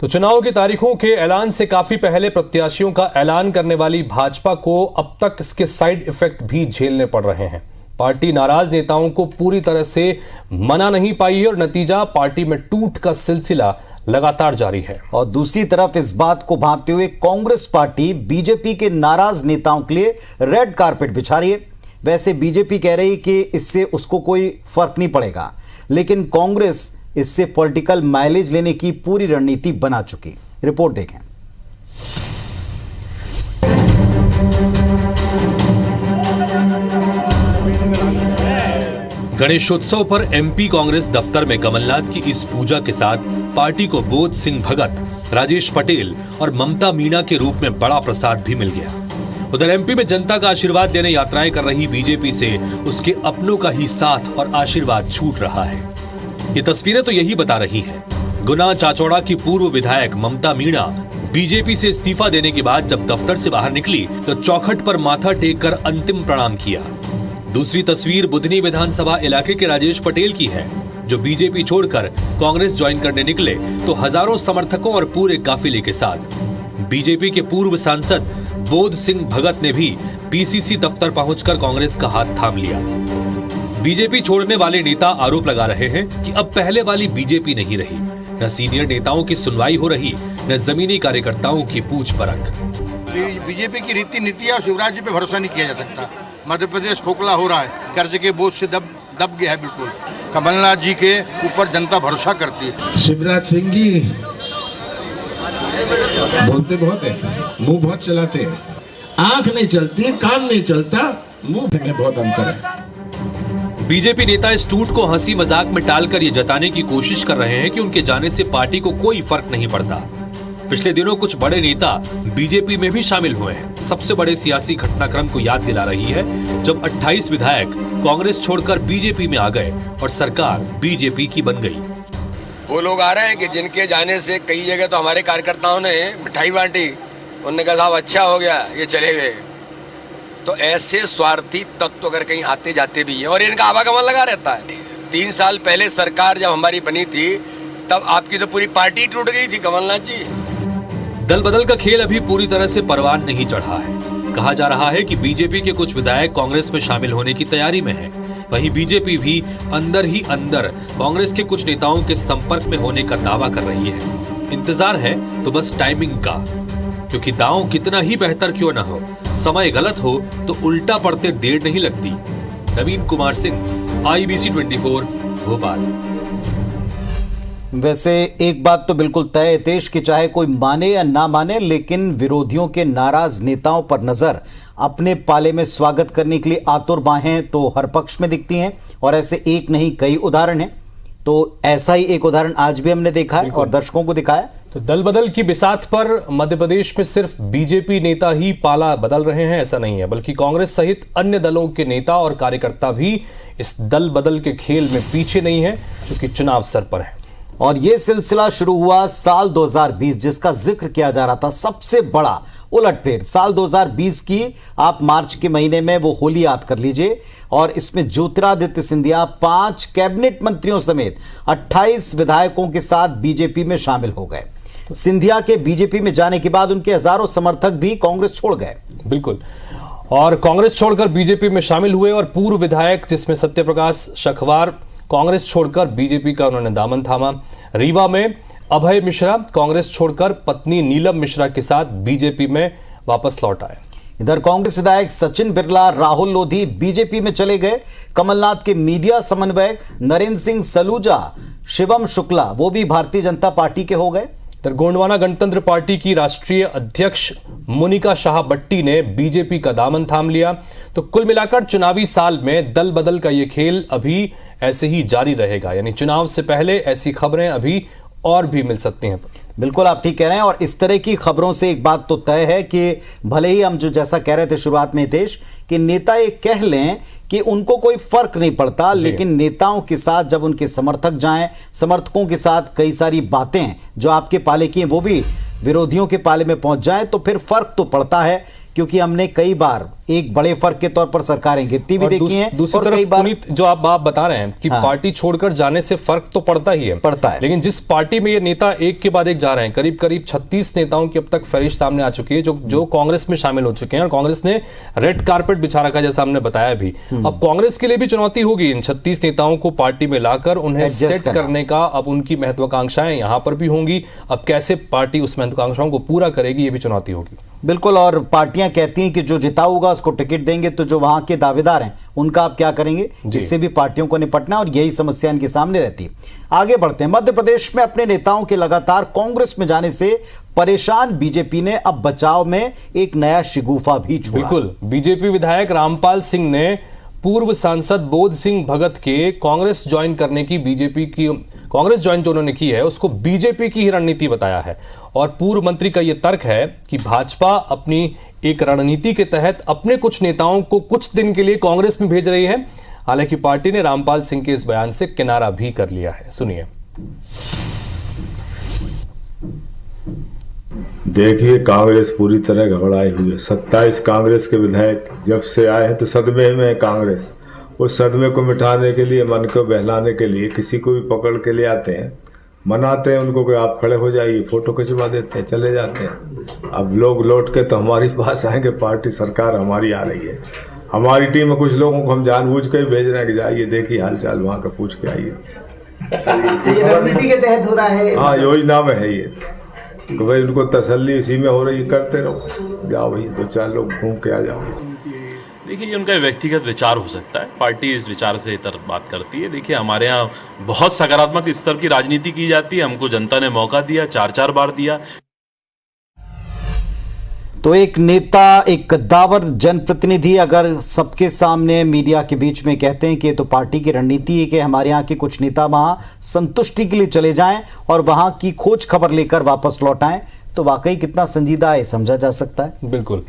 तो चुनाव की तारीखों के ऐलान से काफी पहले प्रत्याशियों का ऐलान करने वाली भाजपा को अब तक इसके साइड इफेक्ट भी झेलने पड़ रहे हैं। पार्टी नाराज नेताओं को पूरी तरह से मना नहीं पाई है और नतीजा पार्टी में टूट का सिलसिला लगातार जारी है। और दूसरी तरफ इस बात को भांपते हुए कांग्रेस पार्टी बीजेपी के नाराज नेताओं के लिए रेड कारपेट बिछा रही है। वैसे बीजेपी कह रही कि इससे उसको कोई फर्क नहीं पड़ेगा, लेकिन कांग्रेस इससे पॉलिटिकल माइलेज लेने की पूरी रणनीति बना चुकी। रिपोर्ट देखें। गणेशोत्सव पर एमपी कांग्रेस दफ्तर में कमलनाथ की इस पूजा के साथ पार्टी को बोध सिंह भगत, राजेश पटेल और ममता मीणा के रूप में बड़ा प्रसाद भी मिल गया। उधर एमपी में जनता का आशीर्वाद लेने यात्राएं कर रही बीजेपी से उसके अपनों का ही साथ और आशीर्वाद छूट रहा है। ये तस्वीरें तो यही बता रही हैं। गुना चाचौड़ा की पूर्व विधायक ममता मीणा बीजेपी से इस्तीफा देने के बाद जब दफ्तर से बाहर निकली तो चौखट पर माथा टेक कर अंतिम प्रणाम किया। दूसरी तस्वीर बुधनी विधानसभा इलाके के राजेश पटेल की है, जो बीजेपी छोड़कर कांग्रेस ज्वाइन करने निकले तो हजारों समर्थकों और पूरे काफिले के साथ बीजेपी के पूर्व सांसद बोध सिंह भगत ने भी पीसीसी दफ्तर पहुंचकर कांग्रेस का हाथ थाम लिया। बीजेपी छोड़ने वाले नेता आरोप लगा रहे हैं कि अब पहले वाली बीजेपी नहीं रही, न सीनियर नेताओं की सुनवाई हो रही, न जमीनी कार्यकर्ताओं की पूछ परख। बीजेपी की रीति नीति और शिवराज जी पे भरोसा नहीं किया जा सकता। मध्य प्रदेश खोखला हो रहा है, कर्ज के बोझ से दब गया है बिल्कुल। कमलनाथ जी के ऊपर जनता भरोसा करती है। शिवराज सिंह जी बोलते बहुत है, मुंह बहुत चलाते हैं, आंख नहीं चलती, कान नहीं चलता, मुंह में बहुत अंतर है। बीजेपी नेता इस टूट को हंसी मजाक में टालकर ये जताने की कोशिश कर रहे हैं कि उनके जाने से पार्टी को कोई फर्क नहीं पड़ता। पिछले दिनों कुछ बड़े नेता बीजेपी में भी शामिल हुए हैं। सबसे बड़े सियासी घटनाक्रम को याद दिला रही है जब 28 विधायक कांग्रेस छोड़कर बीजेपी में आ गए और सरकार बीजेपी की बन गई। वो लोग आ रहे हैं कि जिनके जाने से कई जगह तो हमारे कार्यकर्ताओं ने मिठाई बांटी, उन्होंने कहा साहब अच्छा हो गया, ये चले गए। तो ऐसे स्वार्थी तत्व अगर कहीं आते जाते भी हैं और इनका आवागमन लगा रहता है। 3 साल पहले सरकार जब हमारी बनी थी तब आपकी तो पूरी पार्टी टूट गई थी कमलनाथ जी। दल बदल का खेल अभी पूरी तरह से परवान नहीं चढ़ा है। कहा जा रहा है कि बीजेपी के कुछ विधायक कांग्रेस में शामिल होने की तैयारी में है। वहीं बीजेपी भी अंदर ही अंदर कांग्रेस के कुछ नेताओं के संपर्क में होने का दावा कर रही है। इंतजार है तो बस टाइमिंग का, क्योंकि दांव कितना ही बेहतर क्यों न हो, समय गलत हो तो उल्टा पड़ते देर नहीं लगती। नवीन कुमार सिंह, IBC 24, भोपाल। वैसे एक बात तो बिल्कुल तय है देश की, चाहे कोई माने या ना माने, लेकिन विरोधियों के नाराज नेताओं पर नजर अपने पाले में स्वागत करने के लिए आतुर बाहें तो हर पक्ष में दिखती हैं और ऐसे एक नहीं कई उदाहरण हैं। तो ऐसा ही एक उदाहरण आज भी हमने देखा है और दर्शकों को दिखाया। तो दल बदल की बिसात पर मध्य प्रदेश में सिर्फ बीजेपी नेता ही पाला बदल रहे हैं ऐसा नहीं है, बल्कि कांग्रेस सहित अन्य दलों के नेता और कार्यकर्ता भी इस दल बदल के खेल में पीछे नहीं है, क्योंकि चुनाव सर पर है। और यह सिलसिला शुरू हुआ साल 2020, जिसका जिक्र किया जा रहा था। सबसे बड़ा उलटफेर साल 2020 की आप मार्च के महीने में वो होली याद कर लीजिए, और इसमें ज्योतिरादित्य सिंधिया 5 कैबिनेट मंत्रियों समेत 28 विधायकों के साथ बीजेपी में शामिल हो गए। सिंधिया के बीजेपी में जाने के बाद उनके हजारों समर्थक भी कांग्रेस छोड़ गए। बिल्कुल, और कांग्रेस छोड़कर बीजेपी में शामिल हुए। और पूर्व विधायक जिसमें सत्यप्रकाश शखवार कांग्रेस छोड़कर बीजेपी का उन्होंने दामन थामा। रीवा में अभय मिश्रा कांग्रेस छोड़कर पत्नी नीलम मिश्रा के साथ बीजेपी में वापस लौट आए। इधर कांग्रेस विधायक सचिन बिरला, राहुल लोधी बीजेपी में चले गए। कमलनाथ के मीडिया समन्वयक नरेंद्र सिंह सलूजा, शिवम शुक्ला वो भी भारतीय जनता पार्टी के हो गए। इधर गोंडवाना गणतंत्र पार्टी की राष्ट्रीय अध्यक्ष मोनिका शाह बट्टी ने बीजेपी का दामन थाम लिया। तो कुल मिलाकर चुनावी साल में दल बदल का ये खेल अभी ऐसे ही जारी रहेगा, यानी चुनाव से पहले ऐसी खबरें अभी और भी मिल सकती हैं। बिल्कुल आप ठीक कह रहे हैं, और इस तरह की खबरों से एक बात तो तय है कि भले ही हम जो जैसा कह रहे थे शुरुआत में हितेश कि नेता ये कह लें कि उनको कोई फर्क नहीं पड़ता, लेकिन नेताओं के साथ जब उनके समर्थक जाएं, समर्थकों के साथ कई सारी बातें जो आपके पाले की हैं वो भी विरोधियों के पाले में पहुंच जाएं, तो फिर फर्क तो पड़ता है क्योंकि हमने कई बार एक बड़े फर्क के तौर पर सरकारें गिरती भी और देखी हैं दूसरी और तरफ कई बार पुनीत, जो आप बता रहे हैं कि हाँ। पार्टी छोड़कर जाने से फर्क तो पड़ता ही है, पड़ता है। लेकिन जिस पार्टी में ये नेता एक के बाद एक जा रहे हैं, करीब करीब 36 नेताओं की अब तक फहरिस्त सामने आ चुकी है जो कांग्रेस में शामिल हो चुके हैं, और कांग्रेस ने रेड कारपेट बिछा रखा है, जैसा हमने बताया भी। अब कांग्रेस के लिए भी चुनौती होगी इन 36 नेताओं को पार्टी में लाकर उन्हें Adjust सेट करना। करने का। अब उनकी महत्वाकांक्षाएं यहां पर भी होंगी, अब कैसे पार्टी उस महत्वाकांक्षाओं को पूरा करेगी, ये भी चुनौती होगी। बिल्कुल, और पार्टियां कहती हैं कि जो जिताऊ होगा उसको टिकट देंगे, तो जो वहां के दावेदार हैं उनका आप क्या करेंगे, जिससे भी पार्टियों को निपटना है, और यही समस्या इनके सामने रहती है। आगे बढ़ते हैं। मध्य प्रदेश में अपने नेताओं के लगातार कांग्रेस में जाने से परेशान बीजेपी ने अब बचाव में एक नया शिगुफा भी छोड़ा। बिल्कुल, बीजेपी विधायक रामपाल सिंह ने पूर्व सांसद बोध सिंह भगत के कांग्रेस ज्वाइन करने की कांग्रेस ज्वाइन जो उन्होंने की है उसको बीजेपी की ही रणनीति बताया है। और पूर्व मंत्री का यह तर्क है कि भाजपा अपनी एक रणनीति के तहत अपने कुछ नेताओं को कुछ दिन के लिए कांग्रेस में भेज रही है। हालांकि पार्टी ने रामपाल सिंह के इस बयान से किनारा भी कर लिया है। सुनिए। देखिए, कांग्रेस पूरी तरह घबराई हुई है। 27 कांग्रेस के विधायक जब से आए हैं तो सदमे में है कांग्रेस। उस सदमे को मिटाने के लिए, मन को बहलाने के लिए किसी को भी पकड़ के ले आते हैं, मनाते हैं उनको कि आप खड़े हो जाइए, फोटो खिंचवा देते हैं, चले जाते हैं। अब लोग लौट के तो हमारी पास आएंगे, पार्टी सरकार हमारी आ रही है। हमारी टीम में कुछ लोगों को हम जानबूझ के ही भेज रहे हैं कि जाइए, देखिए हालचाल वहाँ का, पूछ के आइए। रणनीति के तहत हो रहा है। हाँ, योजना में है ये कि भाई उनको तसल्ली इसी में हो रही है, करते रहो, जाओ भाई 2-4 लोग घूम के आ जाओ। देखिए, ये उनका व्यक्तिगत विचार हो सकता है, पार्टी इस विचार से इतर बात करती है। देखिए, हमारे यहाँ बहुत सकारात्मक स्तर की राजनीति की जाती है, हमको जनता ने मौका दिया, 4-4 बार दिया। तो एक नेता, एक कद्दावर जनप्रतिनिधि अगर सबके सामने मीडिया के बीच में कहते हैं कि ये तो पार्टी की रणनीति है कि हमारे यहाँ के कुछ नेता वहां संतुष्टि के लिए चले जाएं और वहां की खोज खबर लेकर वापस लौट आएं, तो वाकई कितना संजीदा है समझा जा सकता है। बिल्कुल।